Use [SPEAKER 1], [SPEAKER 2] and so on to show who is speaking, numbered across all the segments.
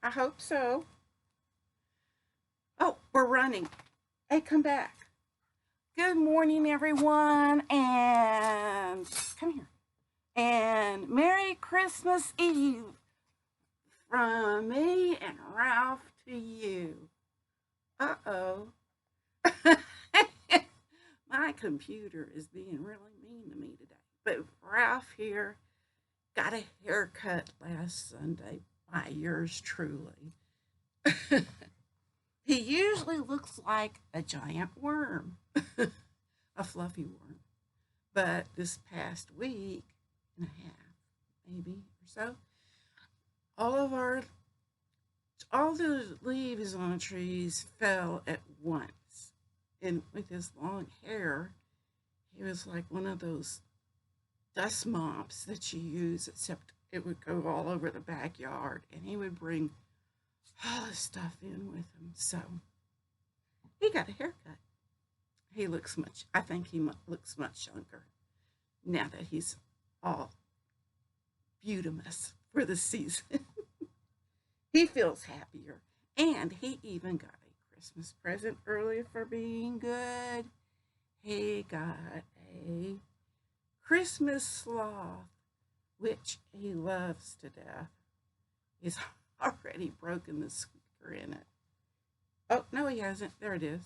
[SPEAKER 1] I hope so. Oh, we're running. Hey, come back. Good morning, everyone, and come here. And Merry Christmas Eve from me and Ralph to you. Uh oh. My computer is being really mean to me today. But Ralph here got a haircut last Sunday by yours truly. He usually looks like a giant worm, a fluffy worm. But this past week and a half, maybe or so, all of our all the leaves on the trees fell at once. And with his long hair, he was like one of those dust mops that you use, except it would go all over the backyard, and he would bring all the stuff in with him. So he got a haircut. He looks much. I think he looks much younger now that he's all beautimous for the season. He feels happier, and he even got a Christmas present earlier for being good. He got a Christmas sloth, which he loves to death. He's already broken the squeaker in it. Oh, no, he hasn't. There it is.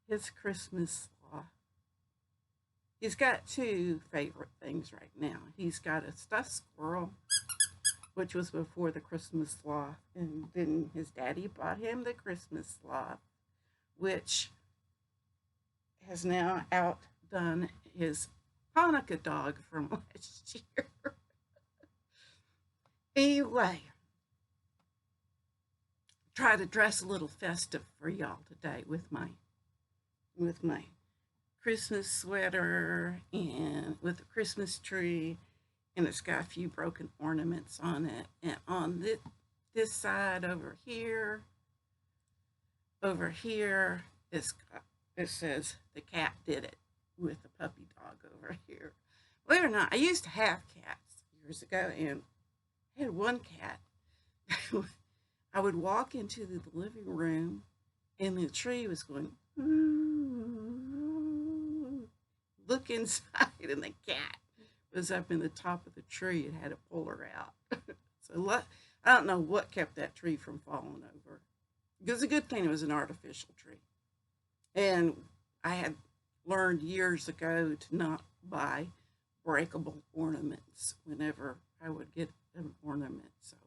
[SPEAKER 1] His Christmas sloth. He's got two favorite things right now. He's got a stuffed squirrel, which was before the Christmas sloth, and then his daddy bought him the Christmas sloth, which has now outdone his Hanukkah dog from last year. Anyway, try to dress a little festive for y'all today with my Christmas sweater and with the Christmas tree, and it's got a few broken ornaments on it. And on this side over here, it says the cat did it with the puppy dog over here. Believe it or not, I used to have cats years ago, and I had one cat. I would walk into the living room, and the tree was going, look inside, and the cat was up in the top of the tree and had to pull her out. So I don't know what kept that tree from falling over. It was a good thing it was an artificial tree. And I had learned years ago to not buy breakable ornaments whenever I would get an ornament. So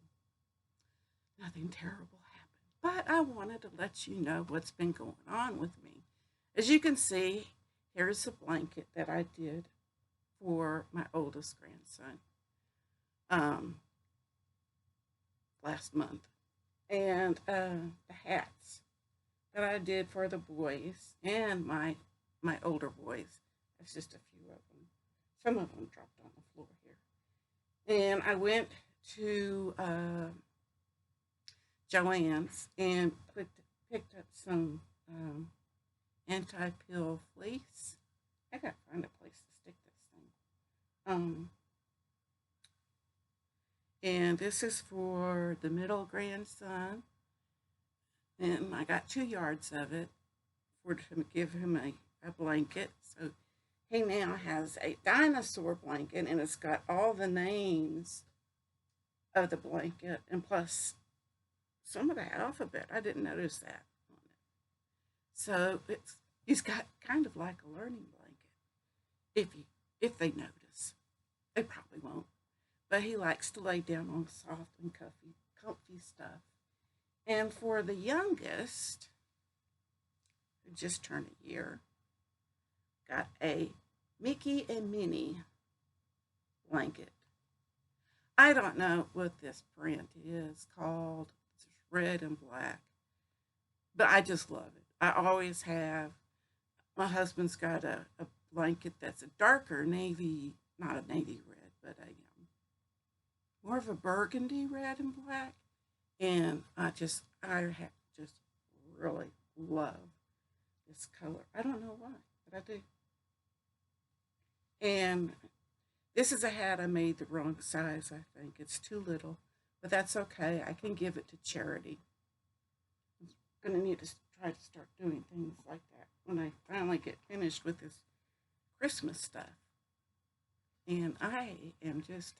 [SPEAKER 1] nothing terrible happened. But I wanted to let you know what's been going on with me. As you can see, here's a blanket that I did for my oldest grandson um, last month. And the hats that I did for the boys and my older boys. That's just a few of them. Some of them dropped on the floor here. And I went to Joann's and picked up some anti-pill fleece. I gotta find a place to stick this thing. And this is for the middle grandson, and I got 2 yards of it for to give him a blanket. So he now has a dinosaur blanket, and it's got all the names of the blanket, and plus some of the alphabet. I didn't notice that on it. So he's got kind of like a learning blanket. If they notice, they probably won't. But he likes to lay down on soft and comfy stuff. And for the youngest, who just turned a year, got a Mickey and Minnie blanket. I don't know what this print is called. It's red and black, but I just love it. I always have. My husband's got a blanket that's a darker navy, not a navy red, but a more of a burgundy red and black. And I just really love this color. I don't know why, but I do. And this is a hat I made the wrong size, I think. It's too little. but that's okay. I can give it to charity. I'm going to need to try to start doing things like that when I finally get finished with this Christmas stuff. And I am just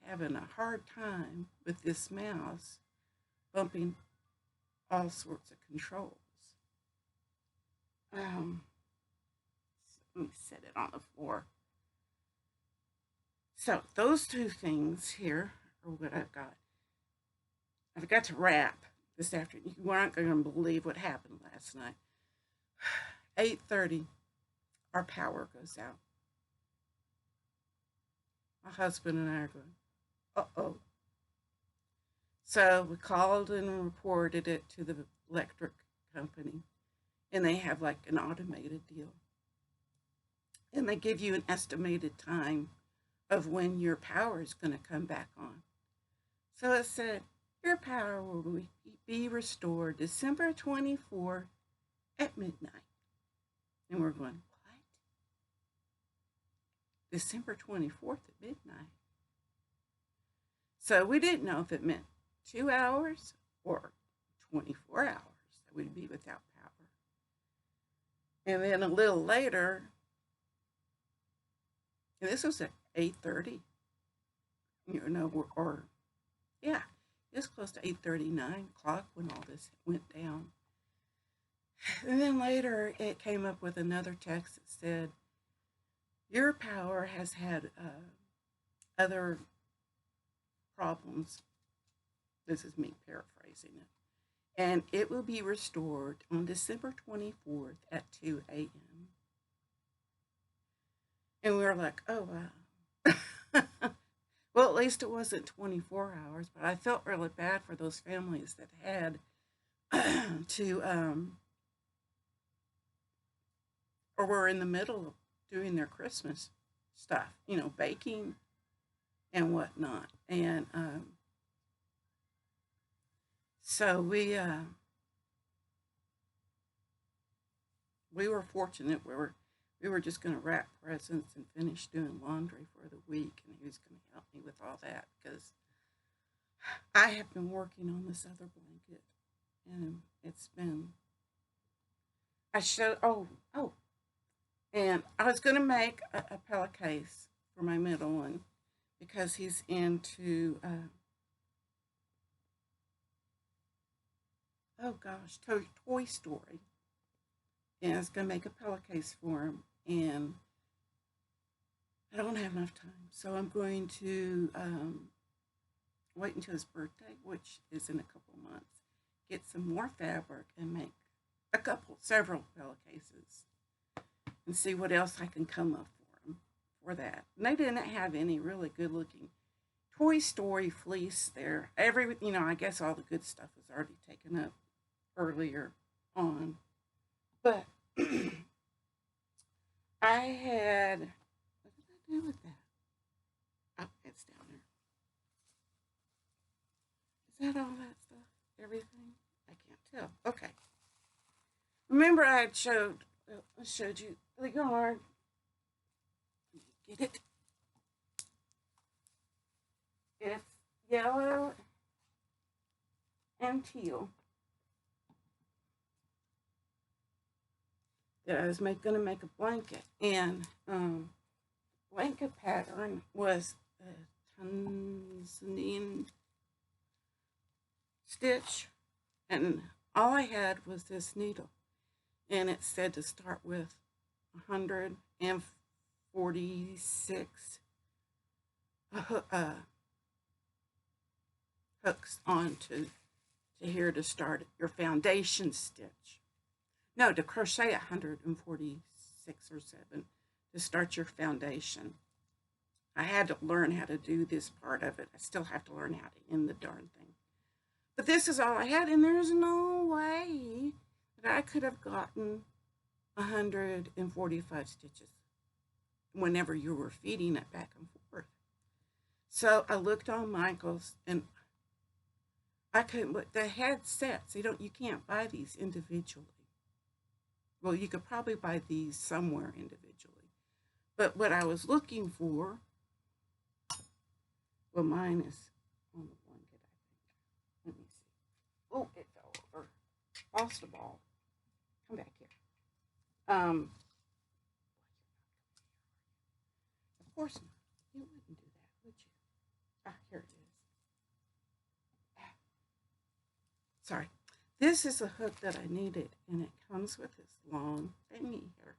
[SPEAKER 1] having a hard time with this mouse bumping all sorts of controls. Um, Let me set it on the floor. So those two things here are what I've got. I've got to wrap this afternoon. You aren't going to believe what happened last night. 8:30, our power goes out. My husband and I are going, uh-oh. So we called and reported it to the electric company, and they have like an automated deal. And they give you an estimated time of when your power is going to come back on. So it said, your power will be restored December 24th at midnight. And we're going, what? December 24th at midnight? So we didn't know if it meant 2 hours or 24 hours that we'd be without power. And then a little later, and this was at 8:30, or yeah, it was close to 8:30, 9 o'clock when all this went down. And then later it came up with another text that said, your power has had other problems. This is me paraphrasing it. And it will be restored on December 24th at 2 a.m. And we were like, oh, wow. Well, at least it wasn't 24 hours, but I felt really bad for those families that had to, or were in the middle of doing their Christmas stuff, baking and whatnot. And so we were fortunate. We were just going to wrap presents and finish doing laundry for the week, and he was going to help me with all that because I have been working on this other blanket, and it's been. And I was going to make a pillowcase for my middle one because he's into Toy Story. And I was going to make a pillowcase for him, and I don't have enough time. So I'm going to wait until his birthday, which is in a couple of months, get some more fabric and make several pillowcases and see what else I can come up for him for that. And they didn't have any really good looking Toy Story fleece there. I guess all the good stuff was already taken up earlier on. But I had, what did I do with that? Oh, it's down there. Is that all that stuff? Everything? I can't tell. Okay. Remember I showed you the yard. Get it? It's yellow and teal. That I was going to make a blanket, and blanket pattern was a Tanzanian stitch, and all I had was this needle, and it said to start with 146 hooks onto here to start your foundation stitch. No, to crochet 146 or 7 to start your foundation. I had to learn how to do this part of it. I still have to learn how to end the darn thing. But this is all I had, and there's no way that I could have gotten 145 stitches whenever you were feeding it back and forth. So I looked on Michael's, and I couldn't. But they had sets. You can't buy these individually. Well, you could probably buy these somewhere individually. But what I was looking for, well, mine is on the lost a ball. Come back here. Of course not. You wouldn't do that, would you? Ah, here it is. Sorry. This is a hook that I needed, and it comes with this long thingy here.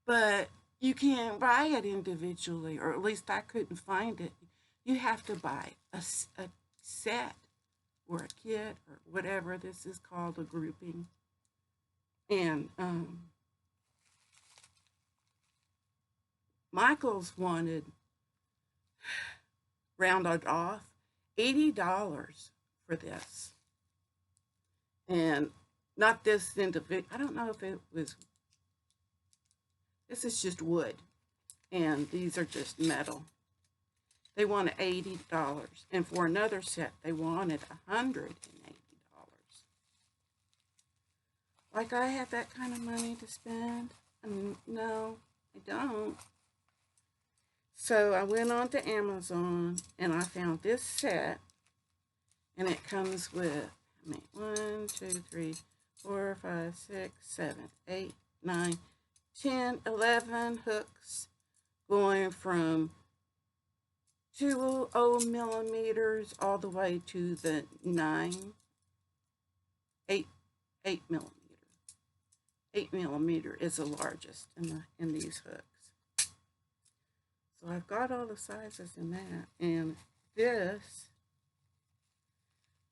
[SPEAKER 1] But you can't buy it individually, or at least I couldn't find it. You have to buy a set or a kit or whatever this is called, a grouping. And Michael's wanted rounded off $80 for this. And not this individual, I don't know if it was, this is just wood. And these are just metal. They wanted $80. And for another set, they wanted $180. Like I have that kind of money to spend? No, I don't. So I went on to Amazon and I found this set. And it comes with, 1, 2, 3, 4, 5, 6, 7, 8, 9, 10, 11 hooks going from 2 millimeters all the way to the 8 millimeter. 8 millimeter is the largest in these hooks. So I've got all the sizes in that. And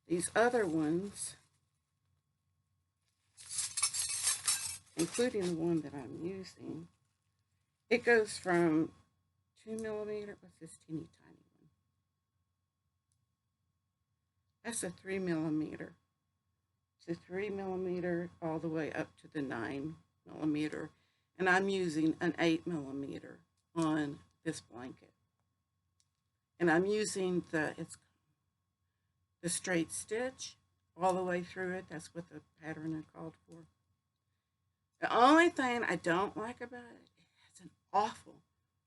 [SPEAKER 1] these other ones, including the one that I'm using, it goes from 2 millimeter, what's this teeny tiny one? That's a 3 millimeter. To 3 millimeter all the way up to the 9 millimeter. And I'm using an 8 millimeter on this blanket. And I'm using the straight stitch all the way through it. That's what the pattern I called for. The only thing I don't like about it,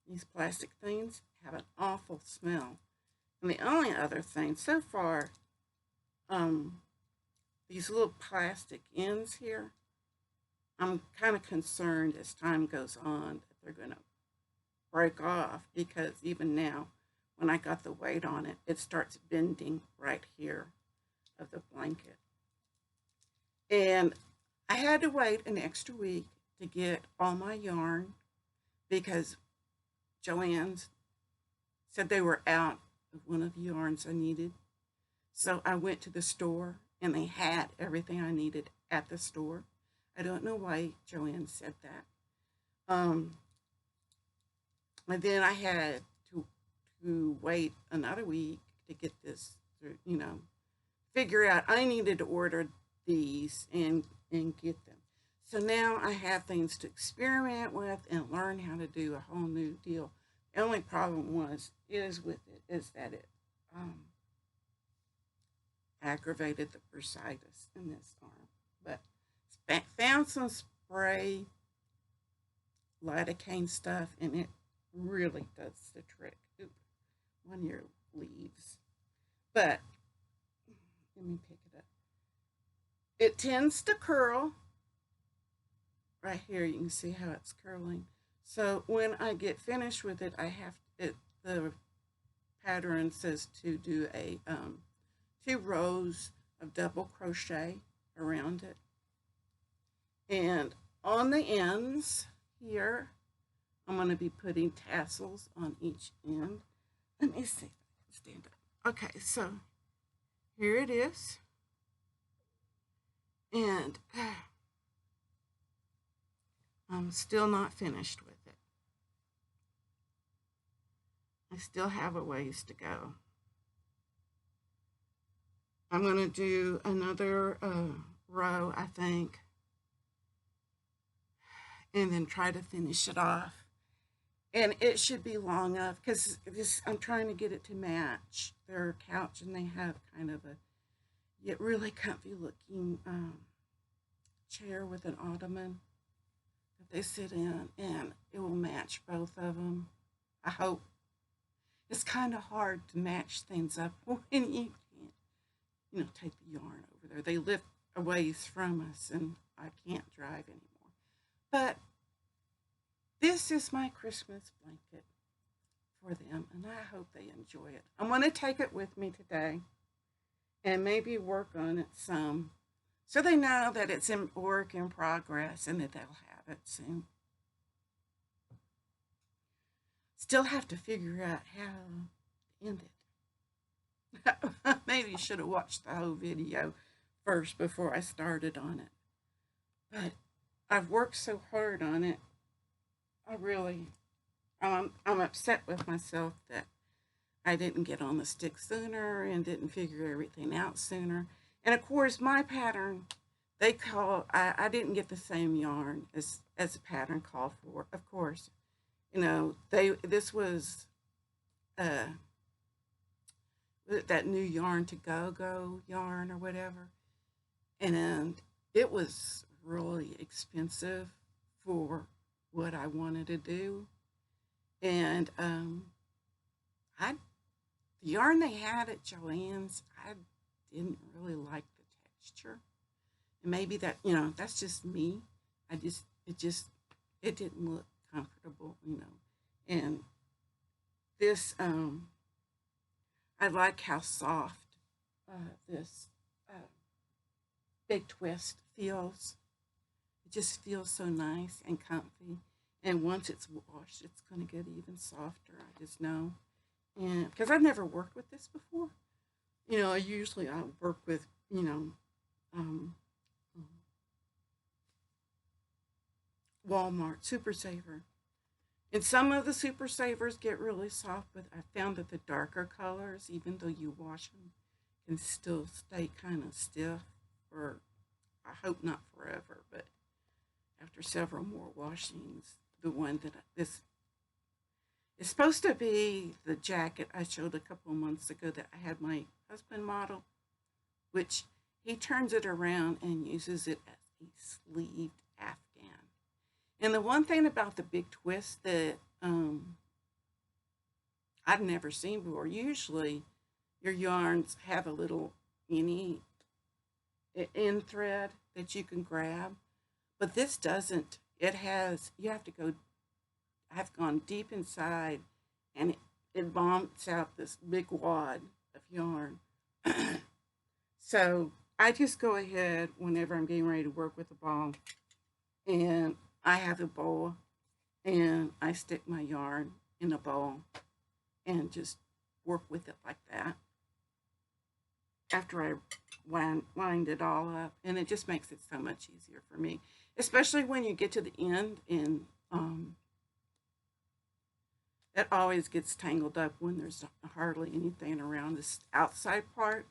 [SPEAKER 1] these plastic things have an awful smell. And the only other thing, so far, these little plastic ends here, I'm kind of concerned as time goes on that they're going to break off, because even now, when I got the weight on it, it starts bending right here of the blanket. And I had to wait an extra week to get all my yarn because Joann's said they were out of one of the yarns I needed. So I went to the store and they had everything I needed at the store. I don't know why Joann said that. And then I had to wait another week to get this, figure out I needed to order these and get them. So now I have things to experiment with and learn how to do a whole new deal. The only problem is that it aggravated the bursitis in this arm. But found some spray lidocaine stuff, and it really does the trick. Oop, one of your leaves. But let me pick it up. It tends to curl. Right here, you can see how it's curling. So when I get finished with it, the pattern says to do a 2 rows of double crochet around it. And on the ends here, I'm going to be putting tassels on each end. Let me see if I can stand up. Okay, so here it is. And I'm still not finished with it. I still have a ways to go. I'm going to do another row, I think, and then try to finish it off. And it should be long enough because I'm trying to get it to match their couch, and they have kind of a really comfy looking chair with an ottoman that they sit in, and it will match both of them. I hope. It's kind of hard to match things up when you can't, take the yarn over there. They lift a ways from us, and I can't drive anymore. But this is my Christmas blanket for them, and I hope they enjoy it. I'm going to take it with me today and maybe work on it some so they know that it's in work in progress and that they'll have it soon. Still have to figure out how to end it. Maybe you should have watched the whole video first before I started on it. But I've worked so hard on it. I really, I'm upset with myself that I didn't get on the stick sooner and didn't figure everything out sooner. And of course, my pattern, I didn't get the same yarn as the pattern called for. Of course, this was uh, that new yarn to go yarn or whatever, and it was really expensive for what I wanted to do. And I the yarn they had at Joann's, I didn't really like the texture. And maybe that's just me. It just it didn't look comfortable. And this I like how soft this uh, big twist feels. It just feels so nice and comfy. And once it's washed, it's going to get even softer. I just know. And because I've never worked with this before, usually I work with, um, Walmart Super Saver. And some of the Super Savers get really soft, but I found that the darker colors, even though you wash them, can still stay kind of stiff, or I hope not forever, but after several more washings, the one that this is supposed to be the jacket I showed a couple of months ago that I had my husband model, which he turns it around and uses it as a sleeved afghan. And the one thing about the big twist that I've never seen before, usually your yarns have a little any end thread that you can grab, but this doesn't. It has, you have to go, I've gone deep inside, and it bumps out this big wad of yarn. So I just go ahead whenever I'm getting ready to work with the ball, and I have a bowl, and I stick my yarn in a bowl and just work with it like that after I wind it all up. And it just makes it so much easier for me, especially when you get to the end, and it always gets tangled up when there's hardly anything around this outside part.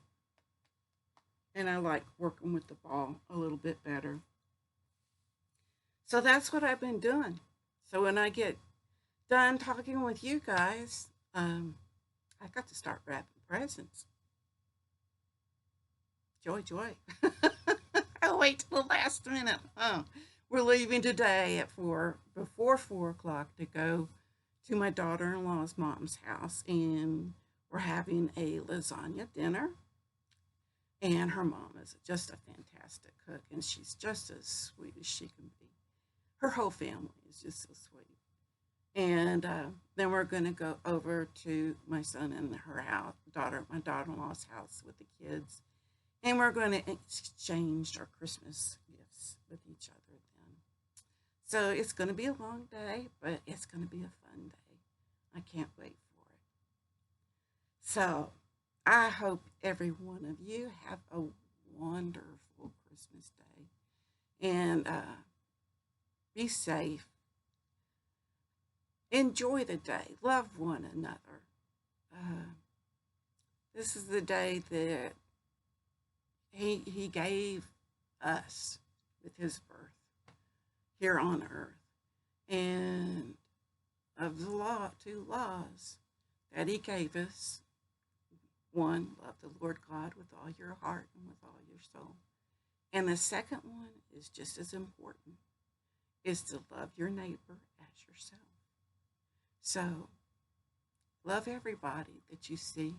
[SPEAKER 1] And I like working with the ball a little bit better. So that's what I've been doing. So when I get done talking with you guys, I got to start wrapping presents. Joy, joy. I'll wait till the last minute. We're leaving today at before 4 o'clock, to go to my daughter-in-law's mom's house, and we're having a lasagna dinner. And her mom is just a fantastic cook, and she's just as sweet as she can be. Her whole family is just so sweet. And then we're going to go over to my son and her house, my daughter-in-law's house with the kids, and we're going to exchange our Christmas gifts with each other then. So it's going to be a long day, but it's going to be a fun day. I can't wait for it. So I hope every one of you have a wonderful Christmas day, and be safe. Enjoy the day. Love one another. Uh, this is the day that he gave us with his birth here on earth. And of the two laws that he gave us, one, love the Lord God with all your heart and with all your soul. And the second one is just as important, is to love your neighbor as yourself. So love everybody that you see.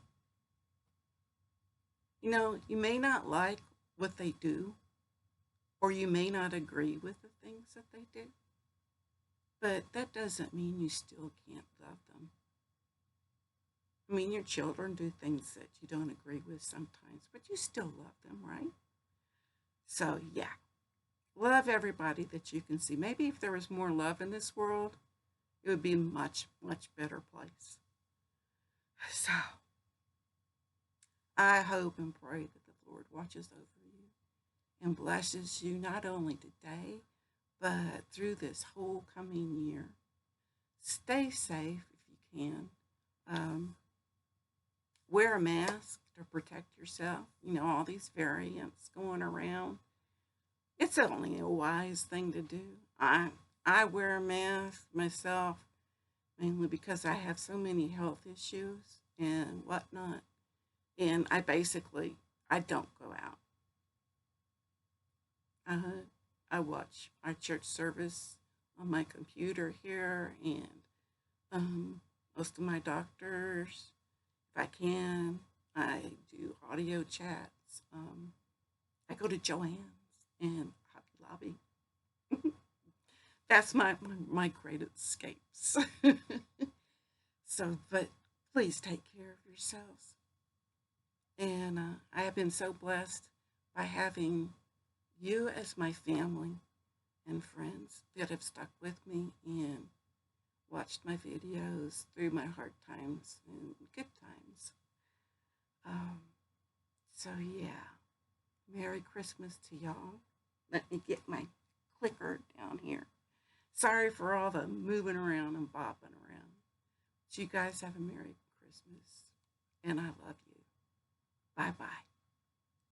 [SPEAKER 1] You may not like what they do, or you may not agree with the things that they do, but that doesn't mean you still can't love them. I mean, your children do things that you don't agree with sometimes, but you still love them, right? So, yeah, love everybody that you can see. Maybe if there was more love in this world, it would be a much, much better place. So, I hope and pray that the Lord watches over you and blesses you not only today, but through this whole coming year. Stay safe if you can. Um, Wear a mask to protect yourself. You know, all these variants going around. It's only a wise thing to do. I wear a mask myself mainly because I have so many health issues and whatnot. And I don't go out. I watch our church service on my computer here, and most of my doctors, if I can, I do audio chats. I go to Joann's and Hobby Lobby. That's my great escapes. So, but please take care of yourselves. And I have been so blessed by having you as my family and friends that have stuck with me and watched my videos through my hard times and good times. Um, so, yeah, Merry Christmas to y'all. Let me get my clicker down here. Sorry for all the moving around and bopping around. But you guys have a Merry Christmas, and I love you.